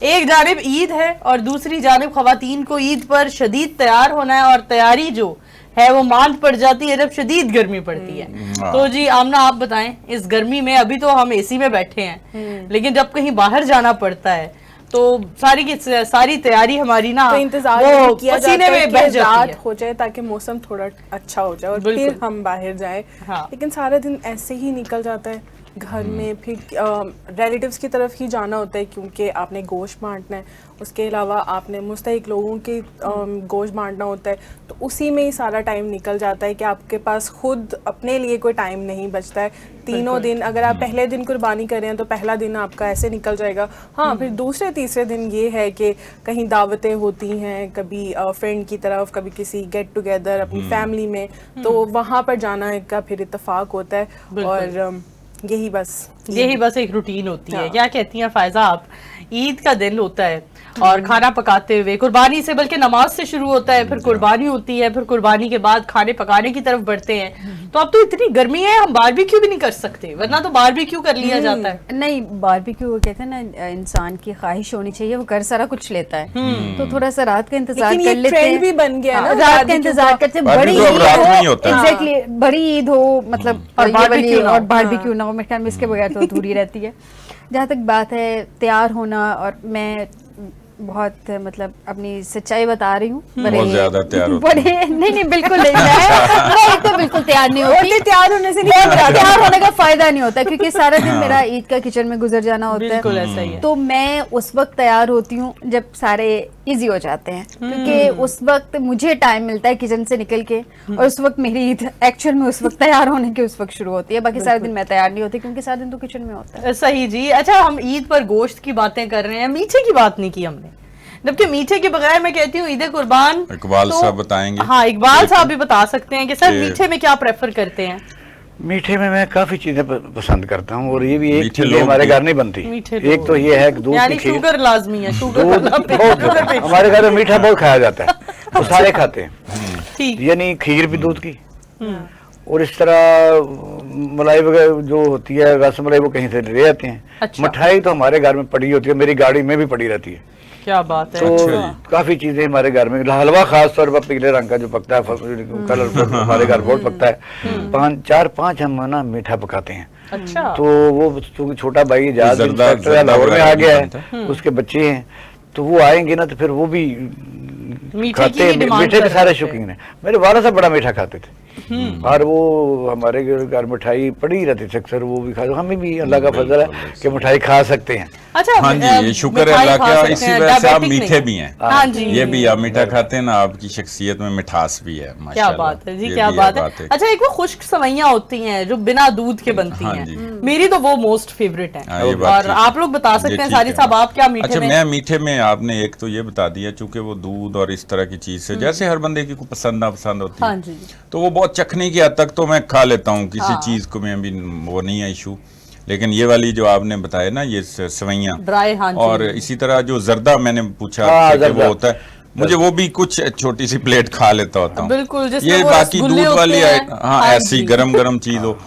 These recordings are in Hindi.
एक जानिब ईद है और दूसरी जानिब खवातीन को ईद पर शदीद तैयार होना है और तैयारी जो है वो मांद पड़ जाती है जब शदीद गर्मी पड़ती है। तो जी आमना आप बताएं, इस गर्मी में अभी तो हम एसी में बैठे हैं लेकिन जब कहीं बाहर जाना पड़ता है तो सारी की सारी तैयारी हमारी ना तो इंतजार वो किया पसीने में बह जाती रात है। हो जाए ताकि मौसम थोड़ा अच्छा हो जाए और फिर हम बाहर जाएं। हाँ। लेकिन सारा दिन ऐसे ही निकल जाता है घर में, फिर रिलेटिव्स की तरफ ही जाना होता है क्योंकि आपने गोश्त बांटना है, उसके अलावा आपने मुस्तहिक लोगों की गोश्त बांटना होता है, तो उसी में ही सारा टाइम निकल जाता है कि आपके पास खुद अपने लिए कोई टाइम नहीं बचता है। तीनों दिन अगर आप पहले दिन कुर्बानी कर रहे हैं तो पहला दिन आपका ऐसे निकल जाएगा। हाँ, फिर दूसरे तीसरे दिन ये है कि कहीं दावतें होती हैं, कभी फ्रेंड की तरफ, कभी किसी गेट टुगेदर अपनी फैमिली में, तो वहाँ पर जाना का फिर इत्तेफाक होता है और यही बस एक रूटीन होती है। क्या कहती हैं फायजा आप, ईद का दिन होता है और खाना पकाते हुए कुर्बानी से, बल्कि नमाज से शुरू होता है, फिर कुर्बानी होती है, फिर कुर्बानी के बाद खाने पकाने की तरफ बढ़ते हैं। तो अब तो इतनी गर्मी है हम बारबेक्यू भी नहीं कर सकते, वरना तो बारबेक्यू कर लिया जाता है। नहीं, बारबेक्यू वो कहते हैं ना, इंसान की ख्वाहिश होनी चाहिए, वो कर सारा कुछ लेता है। तो थोड़ा सा रात का इंतजार कर लेते हैं। ट्रेंड भी बन गया ना, रात का इंतजार करते हैं। बड़ी ईद हो, एग्जैक्टली बड़ी ईद हो, मतलब और बारबेक्यू ना हो, मेरे ख्याल में इसके बगैर तो अधूरी रहती है। जहाँ तक बात है तैयार होना, और मैं बहुत मतलब अपनी सच्चाई बता रही हूँ, बहुत ज्यादा तैयार बड़े नहीं बिल्कुल नहीं, मैं तो बिल्कुल तैयार नहीं होती। तैयार होने से तैयार होने का फायदा नहीं होता क्योंकि सारा दिन मेरा ईद का किचन में गुजर जाना होता है। बिल्कुल ऐसा ही है। तो मैं उस वक्त तैयार होती हूँ जब सारे इजी हो जाते हैं, क्योंकि उस वक्त मुझे टाइम मिलता है किचन से निकल के, और उस वक्त मेरी ईद एक्चुअल में उस वक्त तैयार होने के उस वक्त शुरू होती है। बाकी सारे दिन मैं तैयार नहीं होती क्योंकि सारा दिन तो किचन में होता है। सही जी। अच्छा, हम ईद पर गोश्त की बातें कर रहे हैं, मीठे की बात नहीं की हमने, जबकि मीठे के बगैर मैं कहती हूँ ईद कुर्बान इकबाल साहब बताएंगे। हाँ, इकबाल साहब भी बता सकते हैं कि सर मीठे में क्या प्रेफर करते हैं। मीठे में मैं काफी चीजें पसंद करता हूँ, और ये भी एक चीज हमारे घर नहीं बनती। एक तो ये है कि दूध की खीर, शुगर लाजमी है, शुगर हमारे घर में मीठा बहुत खाया जाता है, वो सारे खाते हैं, यानी खीर भी दूध की, और इस तरह मलाई वगैरह जो होती है, रसमलाई, वो कहीं से ले आते हैं। अच्छा। मिठाई तो हमारे घर में पड़ी होती है, मेरी गाड़ी में भी पड़ी रहती है। क्या बात है। तो काफी चीजें हमारे घर में, हलवा खास तौर पर पीले रंग का जो पकता है, कलरफुल हमारे घर बहुत पकता है। 4-5 हम ना मीठा पकाते हैं। अच्छा। तो वो क्योंकि छोटा भाई आजाद इंस्पेक्टर लाहौर में आ गया है, उसके बच्चे हैं, तो वो आएंगे ना तो फिर वो भी खाते हैं, मीठे के सारे शौकीन है। मेरे वाला साहब बड़ा मीठा खाते थे, और वो हमारे घर मिठाई पड़ी रहती थी अक्सर, वो भी खाते। हमें भी अल्लाह का फजल है कि मिठाई खा सकते हैं। अच्छा, हाँ जी, ये शुक्र है अल्लाह का, इसी वजह से आप मीठे भी हैं। हाँ जी, ये भी आप मीठा खाते हैं ना, आपकी शख्सियत में मिठास भी है। क्या बात है जी, क्या बात है। अच्छा, एक वो खुश्क सवैयां होती हैं जो बिना दूध के बनती हैं, मेरी तो वो मोस्ट फेवरेट है। और आप लोग बता सकते हैं सारी साहब, आप क्या मीठे में? अच्छा, मैं मीठे में, आपने एक तो ये बता दिया, चूंकि वो दूध और इस तरह की चीज से, जैसे हर बंदे की पसंद नापसंद होती है, तो वो बहुत चखने की हद तक तो मैं खा लेता हूँ, किसी चीज को मैं भी वो नहीं है इशू। लेकिन ये वाली जो आपने बताया ना, ये सवैयां ड्राई, हाँ जी, और इसी तरह जो जर्दा मैंने पूछा कि वो होता है, मुझे वो भी कुछ छोटी सी प्लेट खा लेता होता हूँ। बिल्कुल, ये बाकी दूध वाली, हाँ ऐसी गरम गरम चीज हो,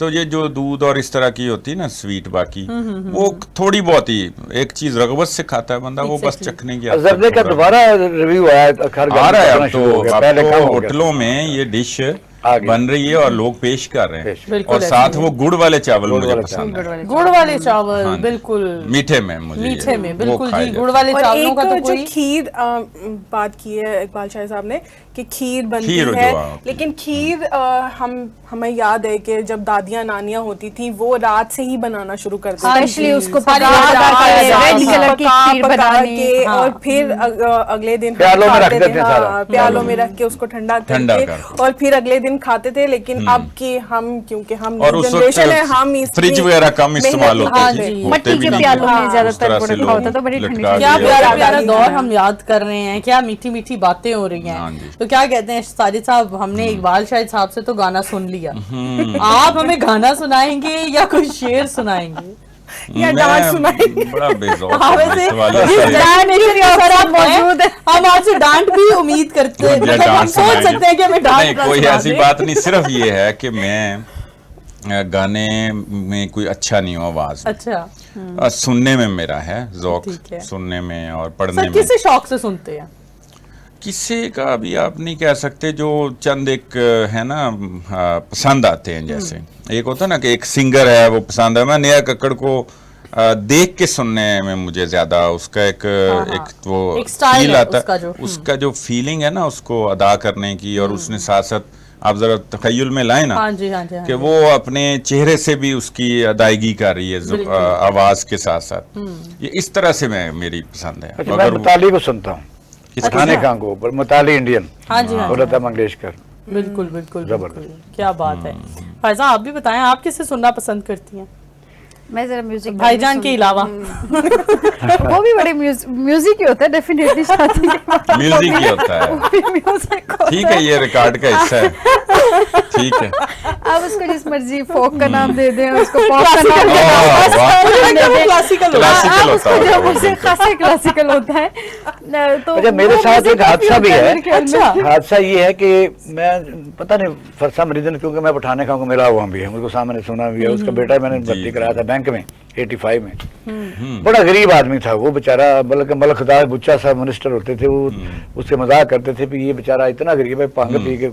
तो ये जो दूध और इस तरह की होती है ना स्वीट, बाकी वो थोड़ी बहुत ही एक चीज रगबत से खाता है बंदा, वो बस चखने की। जर्दे का दोबारा रिव्यू आ रहा है अब तो, होटलों में ये डिश बन रही है और लोग पेश कर रहे हैं, और साथ वो गुड़ वाले चावल मुझे पसंद है। गुड़ वाले चावल, बिल्कुल मीठे में, मुझे मीठे में बिल्कुल जी, गुड़ वाले चावलों का तो कोई। खीर बात की है इकबाल शाह साहब ने कि खीर बनती है, लेकिन खीर हमें याद है कि जब दादियां नानियां होती थी वो रात से ही बनाना शुरू कर देती, स्पेशली उसको रेड कलर की खीर बना के, और फिर अगले दिन प्यालों में रख के उसको ठंडा करके और फिर अगले दिन खाते थे। लेकिन अब के हम, क्योंकि हम जनरेशन है, हम फ्रिज वगैरह कम इस्तेमाल होता है, मट्टी के प्यालों में ज्यादातर रखा होता था, बड़ी ठंडी। क्या प्यारा प्यारा दौर हम याद कर रहे हैं, क्या मीठी मीठी बातें हो रही हैं। तो क्या कहते हैं साजिद साहब, हमने इकबाल शाहिद साहब से तो गाना सुन लिया, आप हमें गाना सुनाएंगे या कोई शेर सुनाएंगे या डांस सुनाएंगे? बड़ा बेजोर मौजूद है, हम आपसे डांट भी उम्मीद करते हैं, हम सोच सकते हैं कि हमें डांट। कोई ऐसी बात नहीं, सिर्फ ये है कि मैं गाने में कोई अच्छा नहीं हो आवाज में। अच्छा सुनने में मेरा है ज़ौक, ठीक है। सुनने में और पढ़ने सर में। किसे शौक से सुनते हैं? किसी का अभी आप नहीं कह सकते, जो चंद एक है ना पसंद आते हैं। जैसे एक होता है ना कि एक सिंगर है वो पसंद है। मैं नेहा कक्कड़ को देख के सुनने में मुझे ज्यादा उसका एक वो एक स्टाइल फील है आता उसका है, जो। उसका जो फीलिंग है ना उसको अदा करने की, और उसने साथ साथ आप जरा तखय्युल में लाए ना हाँ जी हाँ जी हाँ कि जी। वो अपने चेहरे से भी उसकी अदायगी कर रही है आवाज के साथ साथ। ये इस तरह से मेरी पसंद है। अच्छा, मैं मुताली को सुनता हूँ, किसको? पठाने खां को, पर मुताली इंडियन हाँ जी हाँ और जी। लता मंगेशकर। बिल्कुल बिल्कुल जबरदस्त। बिल्कुल। क्या बात है। फैजा आप भी बताएं, आप किसे सुनना पसंद करती हैं? मैं जरा म्यूजिक भाईजान के अलावा? वो भी बड़े म्यूजिक ही होता है डेफिनेटली शादी के बाद। म्यूजिक ही होता है। म्यूजिक ठीक है, ये रिकॉर्ड का हिस्सा है। ठीक है। आप उसको जिस मर्जी फोक का नाम दे दें, उसको पॉप का नाम दे वाह, वाह। दें, क्लासिकल क्लासिकल होता है। जो मुझसे खासा क्लासिकल होता है। तो अच्छा, मेरे वो साथ music एक हादसा काफी भी होता है। मेरे ख्याल में। अच्छा। हादसा ये है कि मैं पता नहीं फॉर सम रीजन, क्योंकि मैं पठाने खां को मिला हुआ भी है, मुझको सामने सुना भी है। उसका बेटा मैंने भर्ती कराया था बैंक में 85 में। बड़ा गरीब आदमी था वो बेचारा, बल्कि मलक खुदा बुच्चा साहब मिनिस्टर होते थे, वो उससे मजाक करते थे कि ये बेचारा इतना गरीब है, भांग पी के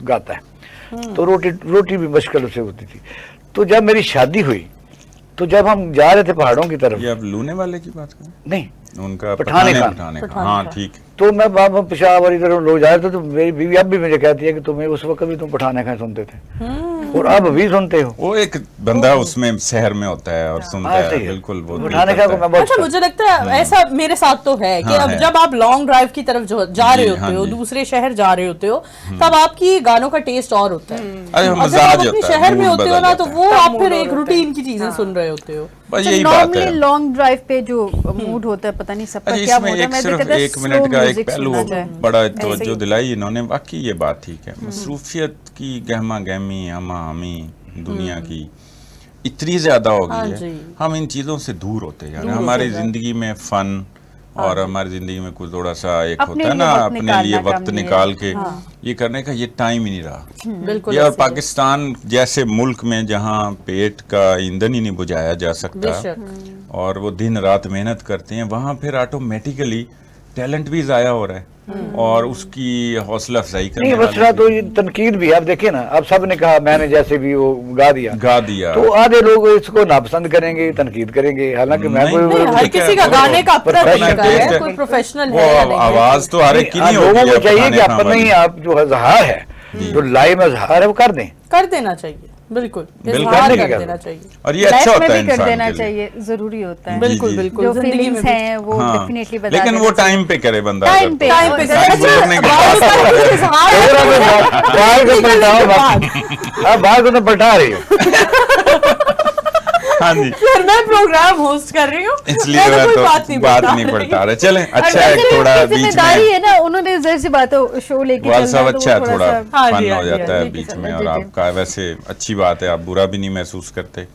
गाता है। तो रोटी भी मुश्किल से होती थी। तो जब मेरी शादी हुई, तो जब हम जा रहे थे पहाड़ों की तरफ, ये आप लूने वाले की बात करें? नहीं उनका पठाने खां। पठाने खां। हाँ ठीक है। तो मैं वहाँ पेशाब और इधर लोग जा रहे थे, तो मेरी बीवी अब भी मुझे कहती है कि तुम्हें उस वक्त भी तुम पठाने खां सुनते थे और अब भी सुनते हो। वो एक बंदा उसमें शहर में होता है और सुनता हाँ, है। सही है। बिल्कुल वो पठाने दिल खां को करता मैं है। बहुत अच्छा मुझे लगता है ऐसा मेरे साथ तो है कि हाँ, अब है। जब आप लॉन्ग ड्राइव की तरफ जा रहे जी, होते हाँ हो, जी। दूसरे शहर जा रहे होते हो, तब आपकी गानों का टेस्ट और होता है। अरे और जब आप मजाज अपने होता है, शहर में मूड होते हो बदल ना, तो जाता वो तब आप मूड फिर और एक होता है। रूटीन की चीजें सुन रहे होते हो। बस यही बात नॉर्मली है। लॉन्ग ड्राइव पे जो मूड होता है, पता नहीं सबका अच्छा, क्या इसमें होता है। एक मैं सिर्फ कहता है एक मिनट slow का एक music पहलू सुनना चाहिए। बड़ा तवज्जो दिलाई इन्होंने। बाकी ये बात ठीक है, मसरूफियत की गहमा गहमी हमा हमी दुनिया की इतनी ज्यादा हो हाँ गई है, जी। हम इन चीजों से दूर होते जा रहे हैं। दूर हमारी होते जा रहे हैं। जिंदगी में फन और हमारी जिंदगी में कुछ थोड़ा सा एक अपने होता है ना, लिए वक्त अपने लिए निकालना वक्त काम नहीं है। निकाल के ये करने का ये टाइम ही नहीं रहा। बिल्कुल ये और ऐसे ही है। पाकिस्तान जैसे मुल्क में जहाँ पेट का ईंधन ही नहीं बुझाया जा सकता बेशक। और वो दिन रात मेहनत करते हैं, वहाँ फिर ऑटोमेटिकली टैलेंट भी जाया हो रहा है और उसकी हौसला अफजाई करने नहीं, मसला वाले तो ये तनकीद भी है। आप देखिए ना, अब सब ने कहा मैंने जैसे भी वो गा दिया, गा दिया। तो आधे लोग इसको नापसंद करेंगे, तनकीद करेंगे। हालांकि मैं नहीं, कोई नहीं, हर ठीक है, किसी का वो गाने का अपना professional तरीका taste है, है। कोई प्रोफेशनल वो है या नहीं है। आवाज तो हर एक की नहीं लोगों होती को है। चाहिए कि पठाने खां अपना ही वाली। आप जो इजहार है, जो लाइव इजहार है वो कर दें। कर देना चाहिए, बिल्कुल बिल्कुल। इजहार करने की कर क्या देना जरूरत? चाहिए। और ये अच्छा लाइफ में होता है भी कर इंसान देना के लिए। चाहिए, जरूरी होता है। बिल्कुल जी। बिल्कुल जो जिंदगी में फीलिंग्स भी। हैं वो हाँ। डेफिनेटली बता लेकिन देना वो चाहिए। टाइम पे करे बंदा। टाइम अगर पे। तो। टाइम पे टाइम गुजरने के बाद। थोड़ा तो बाहर को पलटाओ बाकी। आप बाहर को तो पलटा रही हो। हाँ जी, फिर मैं प्रोग्राम होस्ट कर रही हूँ, इसलिए मैं मैं कोई तो बात नहीं पलटा रहे। चले और अच्छा है, वैसे भी थोड़ा उनकी बीच जिम्मेदारी में है ना, उन्होंने जाहिर सी बात है शो लेके वाल चलना साहब है, तो अच्छा है, वो थोड़ा हाँ जी, फन हाँ हो जी, जाता हाँ है जी, बीच ठीक में है, और ठीक है। आपका वैसे अच्छी बात है, आप बुरा भी नहीं महसूस करते।